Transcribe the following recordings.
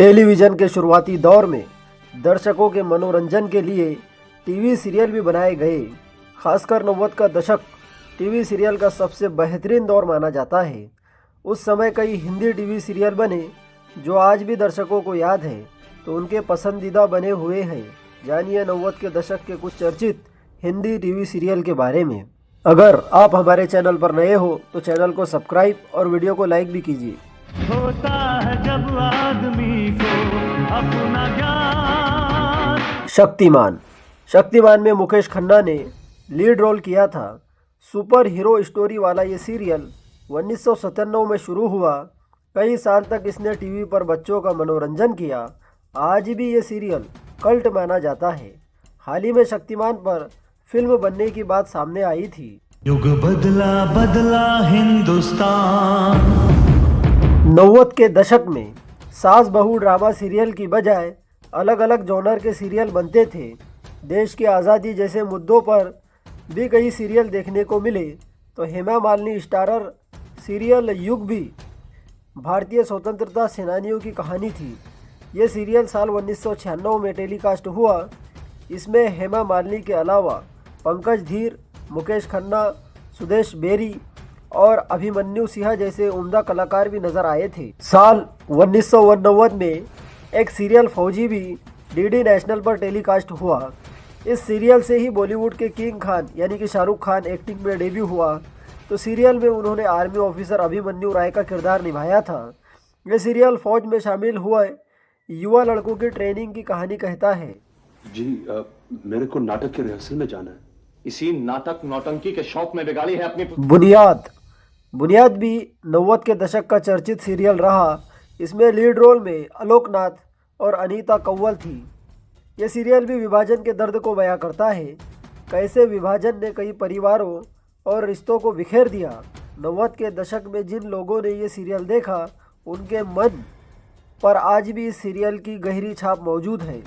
Television के शुरुआती दौर में दर्शकों के मनोरंजन के लिए टीवी सीरियल भी बनाए गए। खासकर 90 का दशक टीवी सीरियल का सबसे बेहतरीन दौर माना जाता है। उस समय कई हिंदी टीवी सीरियल बने जो आज भी दर्शकों को याद है तो उनके पसंदीदा बने हुए हैं। जानिए 90 के दशक के कुछ चर्चित हिंदी टीवी सीरियल के बारे में। अगर आप हमारे चैनल पर नए हो तो चैनल को सब्सक्राइब और वीडियो को लाइक भी कीजिए। होता है जब आदमी को अपना ज्ञान। शक्तिमान में मुकेश खन्ना ने लीड रोल किया था। सुपर हीरो स्टोरी वाला ये सीरियल 1997 में शुरू हुआ। कई साल तक इसने टीवी पर बच्चों का मनोरंजन किया। आज भी ये सीरियल कल्ट माना जाता है। हाल ही में शक्तिमान पर फिल्म बनने की बात सामने आई थी। युग बदला बदला हिंदुस्तान। 90 के दशक में सास बहू ड्रामा सीरियल की बजाय अलग अलग जॉनर के सीरियल बनते थे। देश की आज़ादी जैसे मुद्दों पर भी कई सीरियल देखने को मिले तो हेमा मालिनी स्टारर सीरियल युग भी भारतीय स्वतंत्रता सेनानियों की कहानी थी। ये सीरियल साल 1996 में टेलीकास्ट हुआ। इसमें हेमा मालिनी के अलावा पंकज धीर, मुकेश खन्ना, सुदेश बेरी और अभिमन्यु सिंह जैसे उम्दा कलाकार भी नजर आए थे। साल 1989 में एक सीरियल फौजी भी डीडी नेशनल पर टेलीकास्ट हुआ। इस सीरियल से ही बॉलीवुड के किंग खान यानी कि शाहरुख खान एक्टिंग में डेब्यू हुआ। तो सीरियल में उन्होंने आर्मी ऑफिसर अभिमन्यु राय का किरदार निभाया था। ये सीरियल फौज में शामिल हुआ युवा लड़कों की ट्रेनिंग की कहानी कहता है। जी मेरे को नाटक के रिहर्सल में जाना है। इसी नाटक नौटंकी के शौक में बिगाड़ी है अपनी बुनियाद भी 90 के दशक का चर्चित सीरियल रहा। इसमें लीड रोल में आलोकनाथ और अनीता कव्वल थी। यह सीरियल भी विभाजन के दर्द को बयां करता है। कैसे विभाजन ने कई परिवारों और रिश्तों को बिखेर दिया। 90 के दशक में जिन लोगों ने ये सीरियल देखा उनके मन पर आज भी इस सीरियल की गहरी छाप मौजूद है।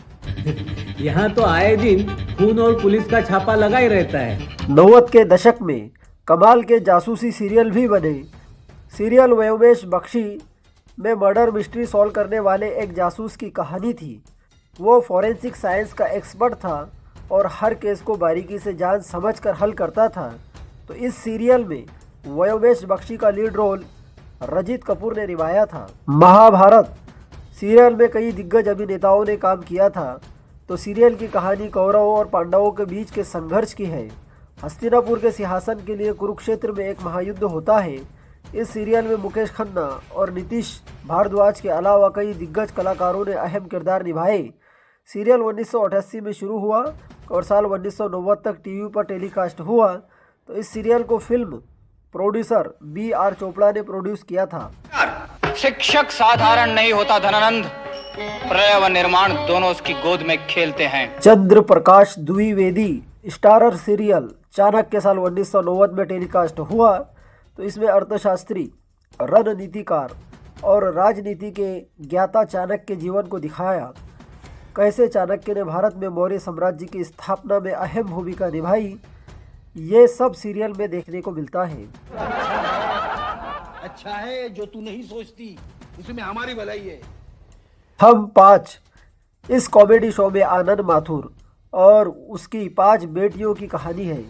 यहाँ तो आए दिन खून और पुलिस का छापा लगा ही रहता है। 90 के दशक में कमाल के जासूसी सीरियल भी बने। सीरियल व्योमेश बख्शी में मर्डर मिस्ट्री सॉल्व करने वाले एक जासूस की कहानी थी। वो फॉरेंसिक साइंस का एक्सपर्ट था और हर केस को बारीकी से जान समझकर हल करता था। तो इस सीरियल में व्योमेश बख्शी का लीड रोल रजित कपूर ने निभाया था। महाभारत सीरियल में कई दिग्गज अभिनेताओं ने काम किया था। तो सीरियल की कहानी कौरवों और पांडवों के बीच के संघर्ष की है। हस्तिनापुर के सिंहासन के लिए कुरुक्षेत्र में एक महायुद्ध होता है। इस सीरियल में मुकेश खन्ना और नीतीश भारद्वाज के अलावा कई दिग्गज कलाकारों ने अहम किरदार निभाए। सीरियल 1988 में शुरू हुआ और साल 1990 तक टीवी पर टेलीकास्ट हुआ। तो इस सीरियल को फिल्म प्रोड्यूसर B.R. चोपड़ा ने प्रोड्यूस किया था। शिक्षक साधारण नहीं होता धनानंद, प्रलय व निर्माण दोनों उसकी गोद में खेलते हैं। चंद्र प्रकाश द्विवेदी स्टारर सीरियल चाणक्य साल 1990 में टेलीकास्ट हुआ। तो इसमें अर्थशास्त्री, रणनीतिकार और राजनीति के ज्ञाता चाणक्य के जीवन को दिखाया। कैसे चाणक्य ने भारत में मौर्य साम्राज्य की स्थापना में अहम भूमिका निभाई, ये सब सीरियल में देखने को मिलता है। अच्छा है जो तू नहीं सोचती, उसमें हमारी भलाई है। हम 5 इस कॉमेडी शो में आनंद माथुर और उसकी 5 बेटियों की कहानी है।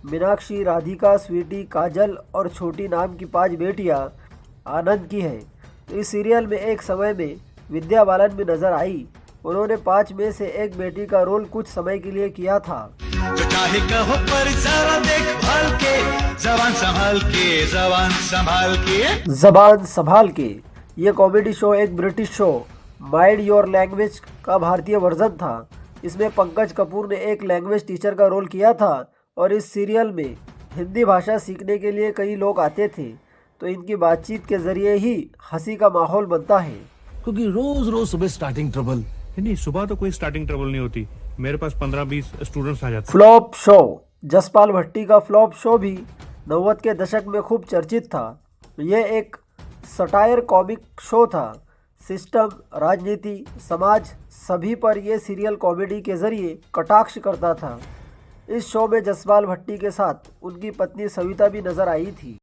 मीनाक्षी, राधिका, स्वीटी, काजल और छोटी नाम की 5 बेटियां आनंद की है। तो इस सीरियल में एक समय में विद्या बालन भी नजर आई। उन्होंने 5 में से एक बेटी का रोल कुछ समय के लिए किया था। तो चाहे कहो पर जरा देखभाल के, जबान संभाल के। ये कॉमेडी शो एक British show mind your language का भारतीय वर्जन था। इसमें पंकज कपूर ने एक लैंग्वेज टीचर का रोल किया था और इस सीरियल में हिंदी भाषा सीखने के लिए कई लोग आते थे। तो इनकी बातचीत के जरिए ही हंसी का माहौल बनता है। क्योंकि रोज रोज सुबह स्टार्टिंग ट्रबल। नहीं, सुबह तो कोई स्टार्टिंग ट्रबल नहीं होती। मेरे पास 15-20 स्टूडेंट्स आ जाते। फ्लॉप शो जसपाल भट्टी का फ्लॉप शो भी 90 के दशक में खूब चर्चित था। यह एक सटायर कॉमिक शो था। सिस्टम, राजनीति, समाज सभी पर यह सीरियल कॉमेडी के जरिए कटाक्ष करता था। इस शो में जसपाल भट्टी के साथ उनकी पत्नी सविता भी नजर आई थी।